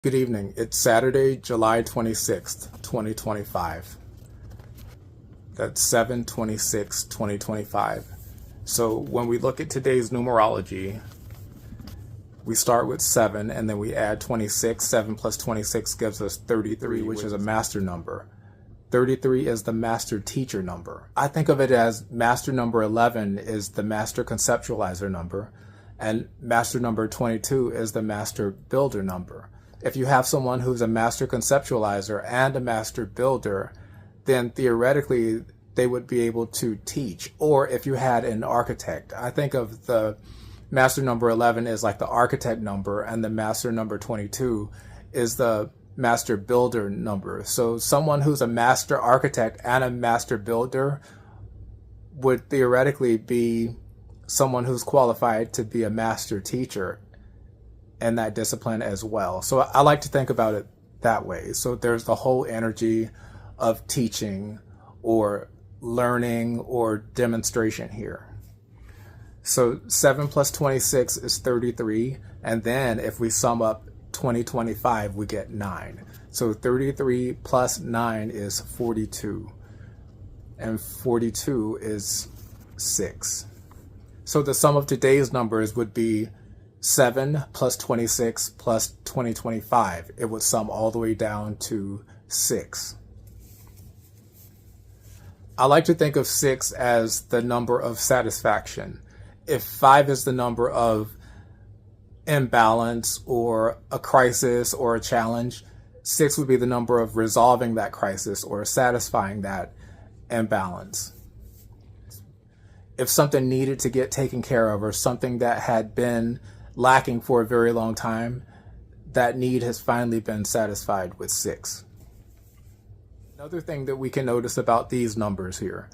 Good evening. It's Saturday, July 26th, 2025. That's 7/26/2025. So when we look at today's numerology, we start with 7 and then we add 26. 7 plus 26 gives us 33, which is a master number. 33 is the master teacher number. I think of it as master number 11 is the master conceptualizer number, and master number 22 is the master builder number. If you have someone who's a master conceptualizer and a master builder, then theoretically they would be able to teach. Or if you had an architect, I think of the master number 11 is like the architect number, and the master number 22 is the master builder number. So someone who's a master architect and a master builder would theoretically be someone who's qualified to be a master teacher in that discipline as well. So I like to think about it that way. So there's the whole energy of teaching or learning or demonstration here. So 7 plus 26 is 33. And then if we sum up 2025, we get 9. So 33 plus 9 is 42. And 42 is 6. So the sum of today's numbers would be 7 plus 26 plus 2025. It would sum all the way down to 6. I like to think of 6 as the number of satisfaction. If 5 is the number of imbalance or a crisis or a challenge, 6 would be the number of resolving that crisis or satisfying that imbalance. If something needed to get taken care of or something that had been lacking for a very long time, that need has finally been satisfied with 6. Another thing that we can notice about these numbers here,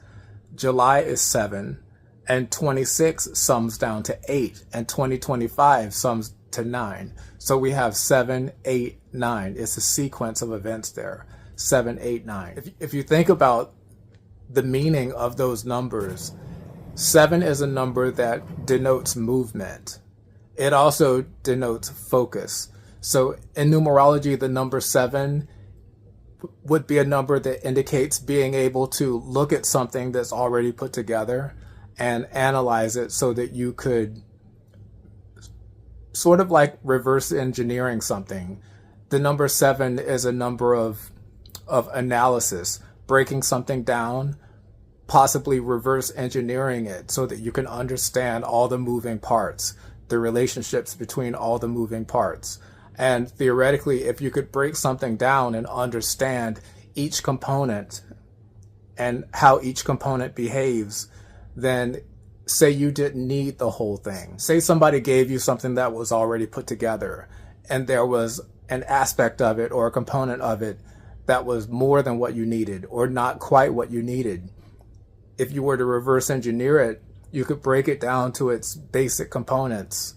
July is 7 and 26 sums down to 8 and 2025 sums to 9. So we have 7, 8, 9. It's a sequence of events there. 7, 8, 9. If you think about the meaning of those numbers, 7 is a number that denotes movement. It also denotes focus. So in numerology, the number 7 would be a number that indicates being able to look at something that's already put together and analyze it so that you could sort of like reverse engineering something. The number 7 is a number of analysis, breaking something down, possibly reverse engineering it so that you can understand all the moving parts, the relationships between all the moving parts. And theoretically, if you could break something down and understand each component and how each component behaves, then say you didn't need the whole thing. Say somebody gave you something that was already put together and there was an aspect of it or a component of it that was more than what you needed or not quite what you needed. If you were to reverse engineer it, you could break it down to its basic components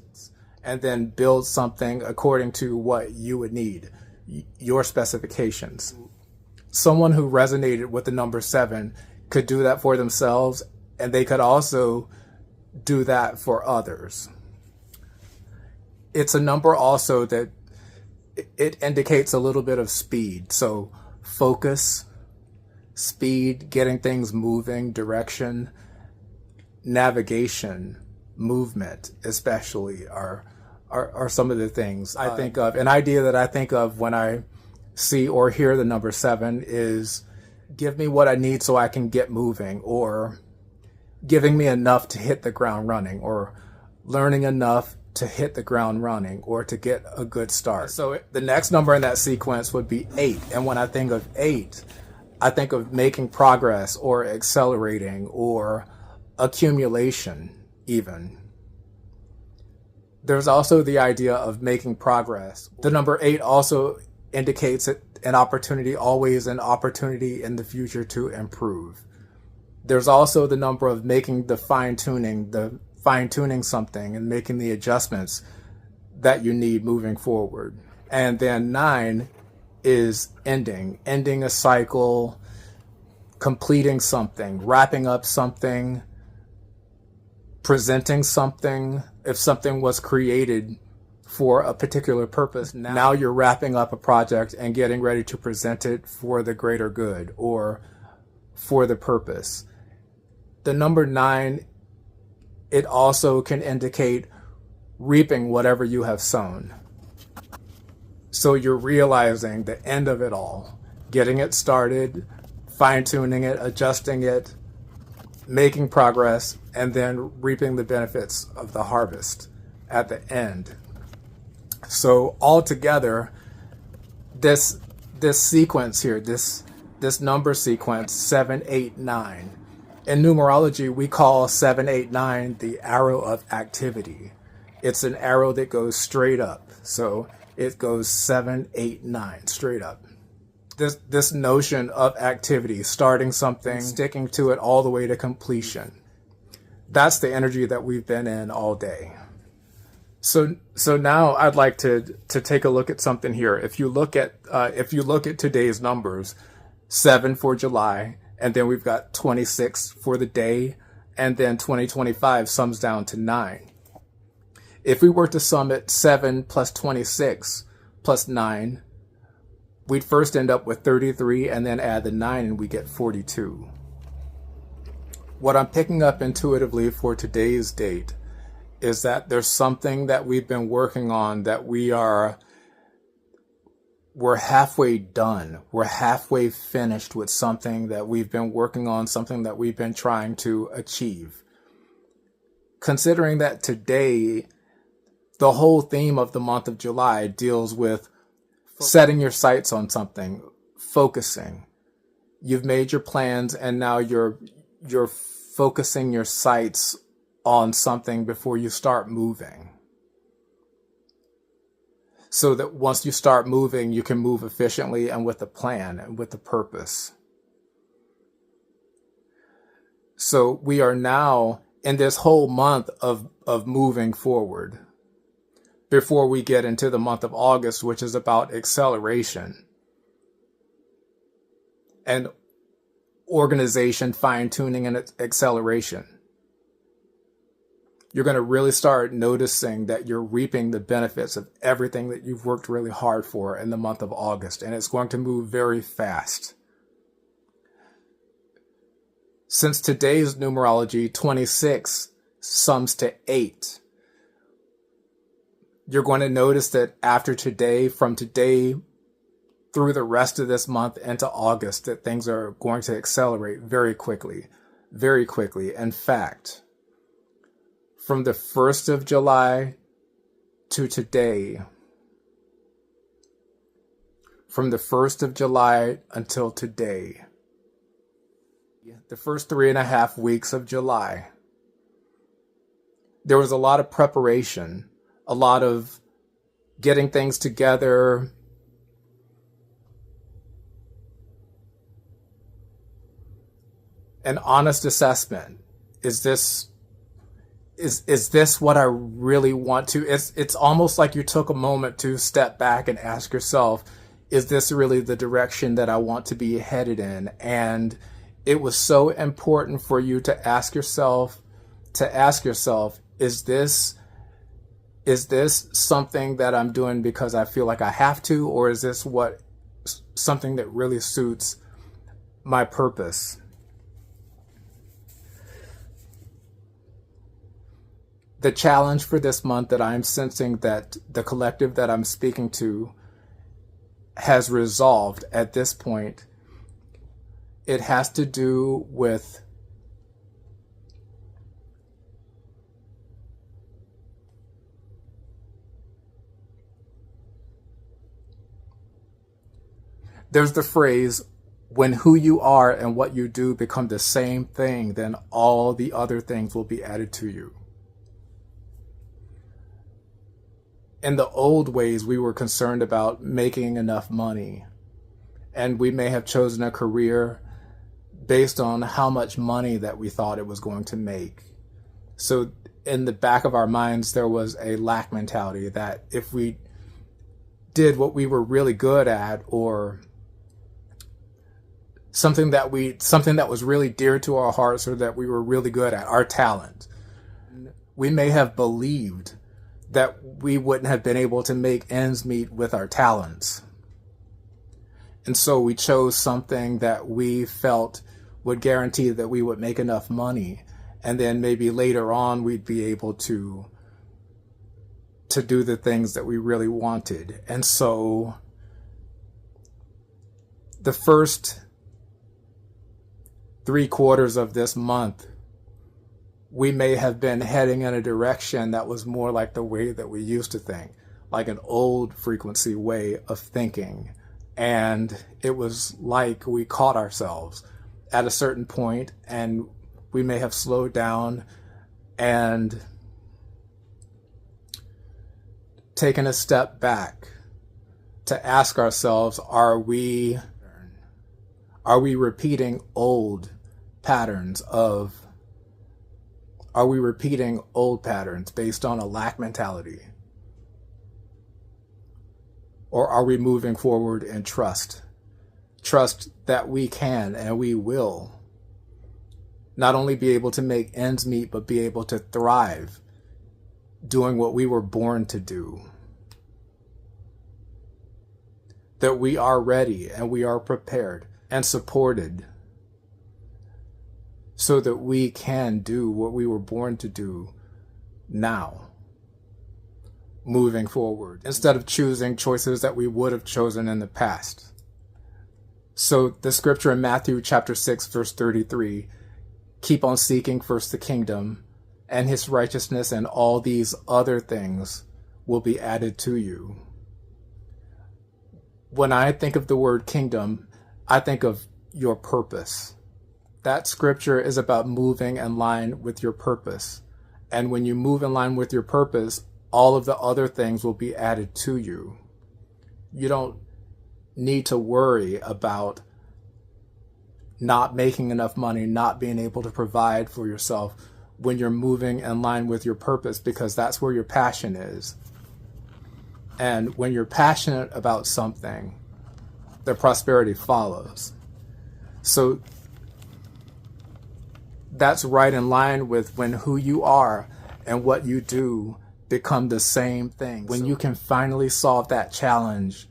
and then build something according to what you would need, your specifications. Someone who resonated with the number 7 could do that for themselves, and they could also do that for others. It's a number also that it indicates a little bit of speed. So focus, speed, getting things moving, direction, navigation, movement especially are some of the things I think of. An idea that I think of when I see or hear the number 7 is give me what I need so I can get moving, or giving me enough to hit the ground running, or learning enough to hit the ground running, or to get a good start. So the next number in that sequence would be 8. And when I think of 8, I think of making progress or accelerating or accumulation even. There's also the idea of making progress. The number 8 also indicates an opportunity, always an opportunity in the future to improve. There's also the number of making the fine-tuning something and making the adjustments that you need moving forward. And then 9 is ending a cycle, completing something, wrapping up something, presenting something. If something was created for a particular purpose. Now you're wrapping up a project and getting ready to present it for the greater good or for the purpose. The number 9, it also can indicate reaping whatever you have sown. So you're realizing the end of it all, getting it started, fine-tuning it, adjusting it, making progress, and then reaping the benefits of the harvest at the end. So altogether, this sequence here, this number sequence, 7, 8, 9. In numerology, we call 7, 8, 9 the arrow of activity. It's an arrow that goes straight up. So it goes 7, 8, 9, straight up. This notion of activity, starting something, sticking to it all the way to completion. That's the energy that we've been in all day. So now I'd like to take a look at something here. If you look at today's numbers, 7 for July, and then we've got 26 for the day, and then 2025 sums down to 9. If we were to sum it 7 plus 26 plus 9, we'd first end up with 33 and then add the 9 and we get 42. What I'm picking up intuitively for today's date is that there's something that we've been working on that we're halfway done. We're halfway finished with something that we've been working on, something that we've been trying to achieve. Considering that today, the whole theme of the month of July deals with setting your sights on something, focusing. You've made your plans and now you're focusing your sights on something before you start moving. So that once you start moving, you can move efficiently and with a plan and with a purpose. So we are now in this whole month of moving forward before we get into the month of August, which is about acceleration and organization, fine-tuning, and acceleration. You're going to really start noticing that you're reaping the benefits of everything that you've worked really hard for in the month of August, and it's going to move very fast. Since today's numerology, 26 sums to 8. You're going to notice that after today, from today through the rest of this month into August, that things are going to accelerate very quickly, very quickly. In fact, from the 1st of July to today, from the 1st of July until today, the first 3.5 weeks of July, there was a lot of preparation, a lot of getting things together, an honest assessment. Is this what I really want to? It's almost like you took a moment to step back and ask yourself, is this really the direction that I want to be headed in? And it was so important for you to ask yourself, is this something that I'm doing because I feel like I have to, or is this something that really suits my purpose? The challenge for this month that I'm sensing that the collective that I'm speaking to has resolved at this point, it has to do with there's the phrase, when who you are and what you do become the same thing, then all the other things will be added to you. In the old ways, we were concerned about making enough money, and we may have chosen a career based on how much money that we thought it was going to make. So in the back of our minds, there was a lack mentality that if we did what we were really good at, or something that was really dear to our hearts, or that we were really good at, our talent, we may have believed that we wouldn't have been able to make ends meet with our talents. And so we chose something that we felt would guarantee that we would make enough money. And then maybe later on, we'd be able to do the things that we really wanted. And so the first 3/4 of this month, we may have been heading in a direction that was more like the way that we used to think, like an old frequency way of thinking. And it was like we caught ourselves at a certain point, and we may have slowed down and taken a step back to ask ourselves, are we repeating old patterns based on a lack mentality? Or are we moving forward in trust? Trust that we can and we will not only be able to make ends meet, but be able to thrive doing what we were born to do. That we are ready and we are prepared and supported so that we can do what we were born to do now, moving forward, instead of choosing choices that we would have chosen in the past. So the scripture in Matthew chapter 6, verse 33, keep on seeking first the kingdom and his righteousness, and all these other things will be added to you. When I think of the word kingdom, I think of your purpose. That scripture is about moving in line with your purpose. And when you move in line with your purpose, all of the other things will be added to you. You don't need to worry about not making enough money, not being able to provide for yourself when you're moving in line with your purpose, because that's where your passion is. And when you're passionate about something, the prosperity follows. So that's right in line with when who you are and what you do become the same thing. When you can finally solve that challenge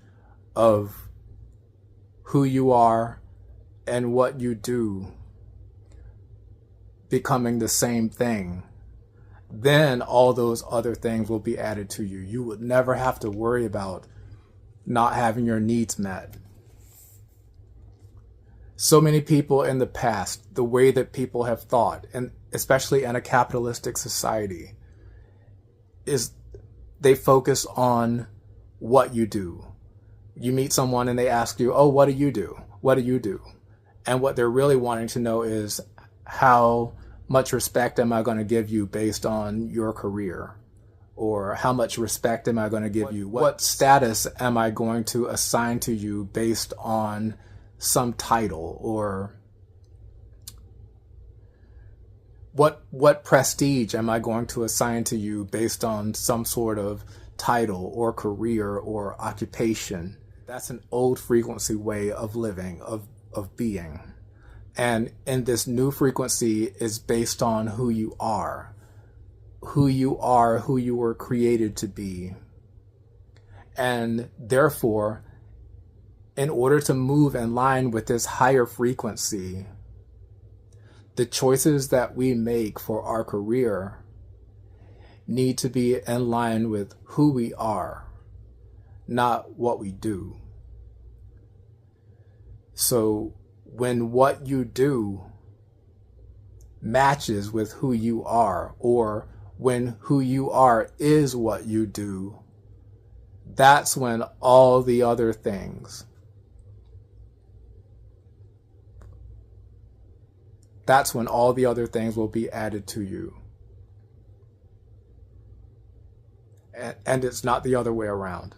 of who you are and what you do becoming the same thing, then all those other things will be added to you. You would never have to worry about not having your needs met. So many people in the past, the way that people have thought, and especially in a capitalistic society, is they focus on what you do. You meet someone and they ask you, oh, what do you do? What do you do? And what they're really wanting to know is, how much respect am I going to give you based on your career? Or how much respect am I going to give you? What status am I going to assign to you based on some title? Or what prestige am I going to assign to you based on some sort of title or career or occupation? That's an old frequency way of living, of being. And in this new frequency is based on who you are, who you were created to be. And therefore, in order to move in line with this higher frequency, the choices that we make for our career need to be in line with who we are, not what we do. So when what you do matches with who you are, or when who you are is what you do, that's when all the other things, will be added to you. And it's not the other way around.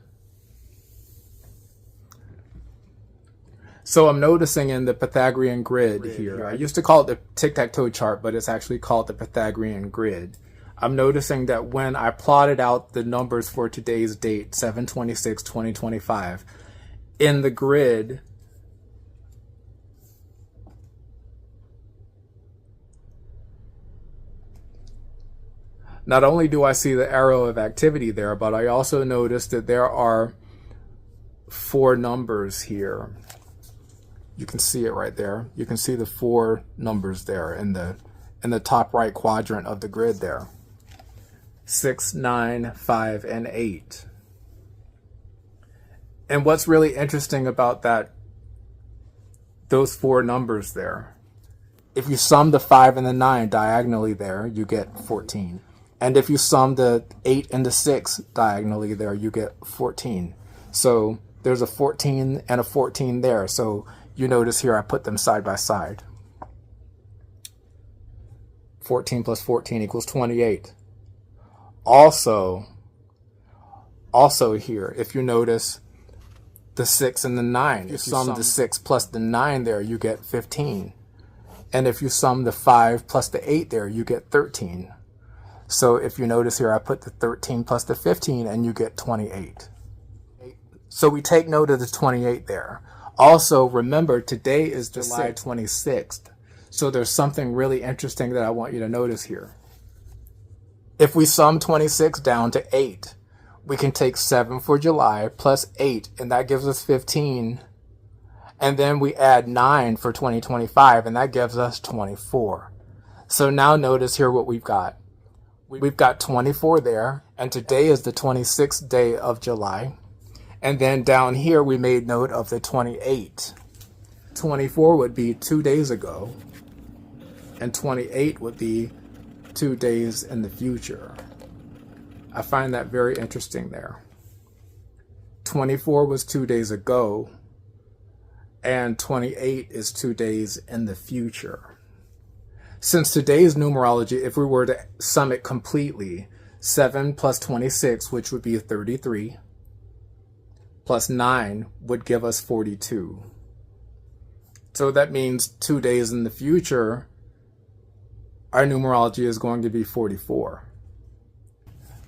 So I'm noticing in the Pythagorean grid here, I used to call it the tic-tac-toe chart, but it's actually called the Pythagorean grid. I'm noticing that when I plotted out the numbers for today's date, 7/26/2025, in the grid, Not only do I see the arrow of activity there, but I also notice that there are 4 numbers here. You can see it right there. You can see the 4 numbers there in the top right quadrant of the grid there. 6, 9, 5, and 8. And what's really interesting about those 4 numbers there, if you sum the 5 and the 9 diagonally there, you get 14. And if you sum the 8 and the 6 diagonally there, you get 14. So there's a 14 and a 14 there. So you notice here I put them side by side. 14 plus 14 equals 28. Also here, if you notice the 6 and the 9, if you sum the 6 plus the 9 there, you get 15. And if you sum the 5 plus the 8 there, you get 13. So if you notice here, I put the 13 plus the 15 and you get 28. So we take note of the 28 there. Also, remember, today is July 26th. So there's something really interesting that I want you to notice here. If we sum 26 down to 8, we can take 7 for July plus 8, and that gives us 15. And then we add 9 for 2025, and that gives us 24. So now notice here what we've got. We've got 24 there, and today is the 26th day of July. And then down here we made note of the 28. 24 would be 2 days ago, and 28 would be 2 days in the future. I find that very interesting there. 24 was 2 days ago, and 28 is 2 days in the future. Since today's numerology, if we were to sum it completely, 7 plus 26, which would be 33, plus 9 would give us 42. So that means 2 days in the future, our numerology is going to be 44.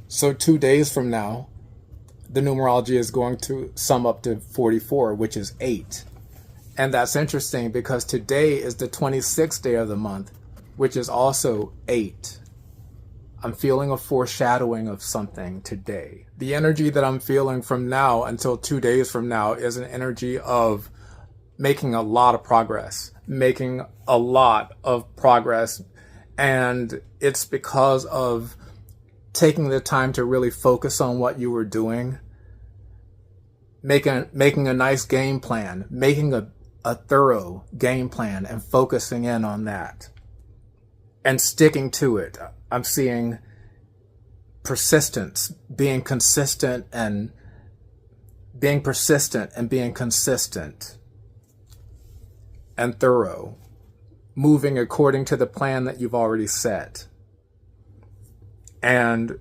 So 2 days from now, the numerology is going to sum up to 44, which is 8. And that's interesting because today is the 26th day of the month, which is also 8. I'm feeling a foreshadowing of something today. The energy that I'm feeling from now until 2 days from now is an energy of making a lot of progress, and it's because of taking the time to really focus on what you were doing, making a nice game plan, making a thorough game plan and focusing in on that and sticking to it. I'm seeing persistence, being consistent and being consistent and thorough, moving according to the plan that you've already set. And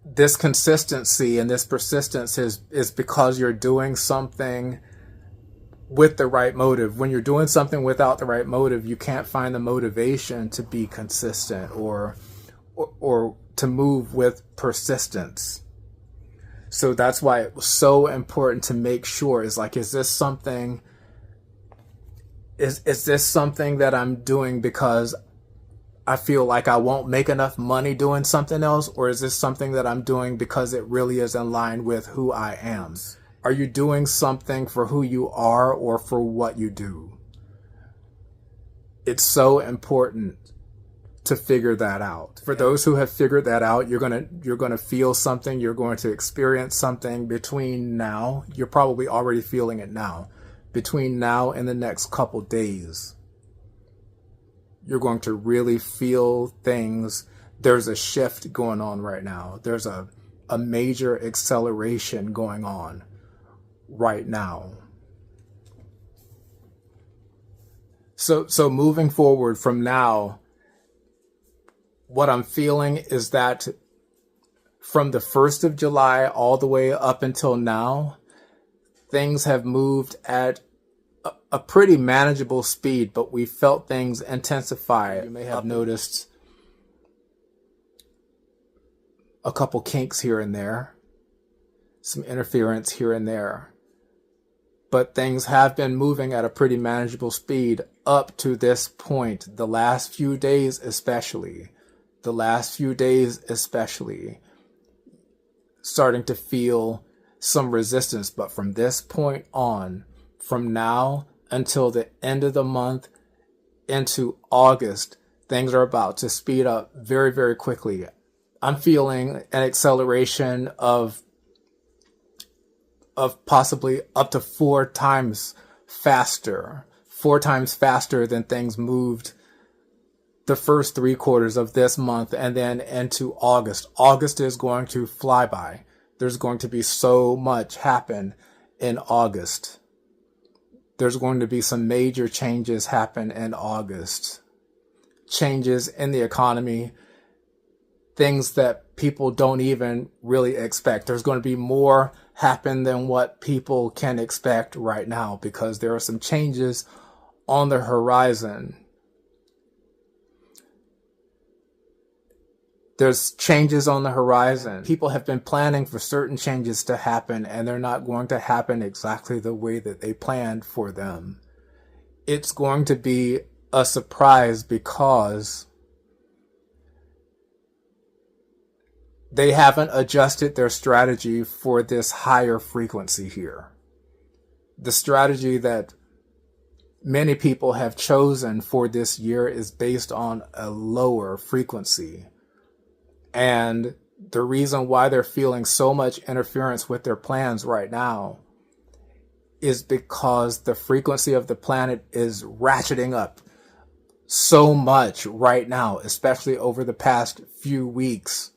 this consistency and this persistence is because you're doing something with the right motive. When you're doing something without the right motive, you can't find the motivation to be consistent or to move with persistence. So that's why it was so important to make sure, is this something that I'm doing because I feel like I won't make enough money doing something else, or is this something that I'm doing because it really is in line with who I am? Are you doing something for who you are or for what you do? It's so important to figure that out. For those who have figured that out, you're gonna feel something, you're going to experience something between now. You're probably already feeling it now. Between now and the next couple days, you're going to really feel things. There's a shift going on right now. There's a major acceleration going on right now. So moving forward from now, what I'm feeling is that from the 1st of July all the way up until now, things have moved at a pretty manageable speed, but we felt things intensify. You may have noticed a couple kinks here and there, some interference here and there, but things have been moving at a pretty manageable speed up to this point. The last few days especially, the last few days especially, starting to feel some resistance. But from this point on, from now until the end of the month into August, things are about to speed up very, very quickly. I'm feeling an acceleration of possibly up to 4 times faster than things moved the first 3 quarters of this month and then into August. August is going to fly by. There's going to be so much happen in August. There's going to be some major changes happen in August. Changes in the economy, things that people don't even really expect. There's going to be more happen than what people can expect right now because there are some changes on the horizon. There's changes on the horizon. People have been planning for certain changes to happen, and they're not going to happen exactly the way that they planned for them. It's going to be a surprise because they haven't adjusted their strategy for this higher frequency here. The strategy that many people have chosen for this year is based on a lower frequency. And the reason why they're feeling so much interference with their plans right now is because the frequency of the planet is ratcheting up so much right now, especially over the past few weeks.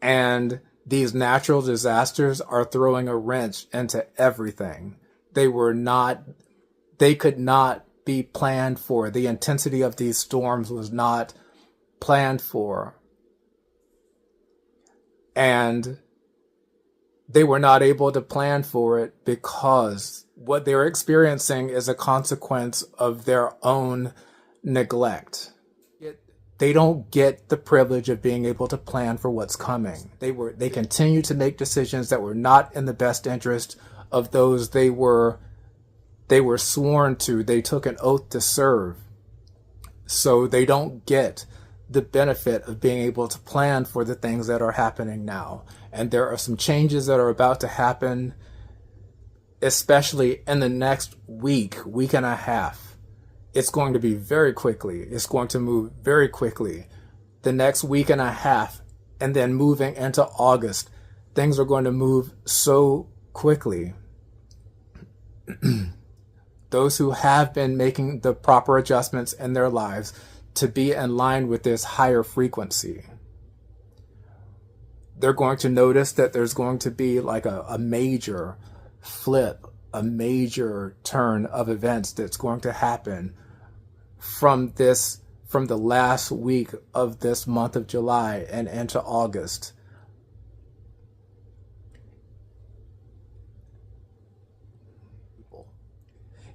And these natural disasters are throwing a wrench into everything. They could not be planned for. The intensity of these storms was not planned for. And they were not able to plan for it because what they're experiencing is a consequence of their own neglect. They don't get the privilege of being able to plan for what's coming. They continue to make decisions that were not in the best interest of those they were sworn to. They took an oath to serve. So they don't get the benefit of being able to plan for the things that are happening now. And there are some changes that are about to happen, especially in the next week and a half. It's going to be very quickly. It's going to move very quickly. The next week and a half, and then moving into August, things are going to move so quickly. Those who have been making the proper adjustments in their lives to be in line with this higher frequency, they're going to notice that there's going to be like a major flip, a major turn of events that's going to happen from the last week of this month of July and into August.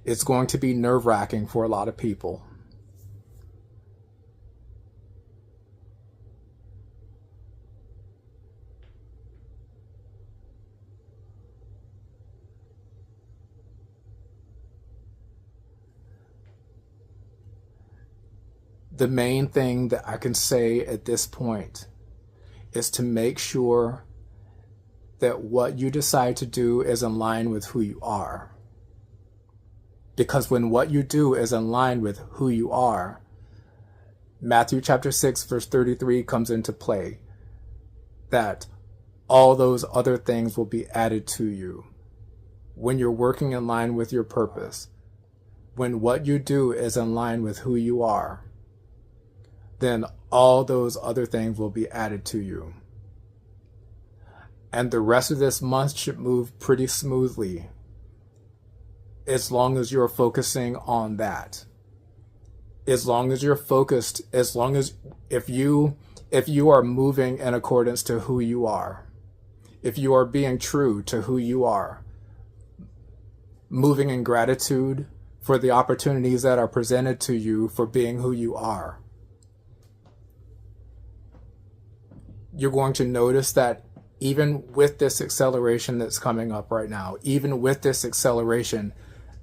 It's going to be nerve-wracking for a lot of people. The main thing that I can say at this point is to make sure that what you decide to do is in line with who you are. Because when what you do is in line with who you are, Matthew chapter 6, verse 33 comes into play, that all those other things will be added to you. When you're working in line with your purpose, when what you do is in line with who you are, then all those other things will be added to you. And the rest of this month should move pretty smoothly, as long as you're focusing on that. As long as you're focused, if you are moving in accordance to who you are, if you are being true to who you are, moving in gratitude for the opportunities that are presented to you for being who you are, you're going to notice that even with this acceleration that's coming up right now, even with this acceleration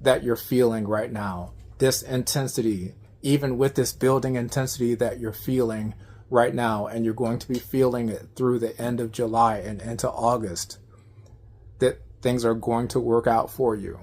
that you're feeling right now, this intensity, even with this building intensity that you're feeling right now, and you're going to be feeling it through the end of July and into August, that things are going to work out for you.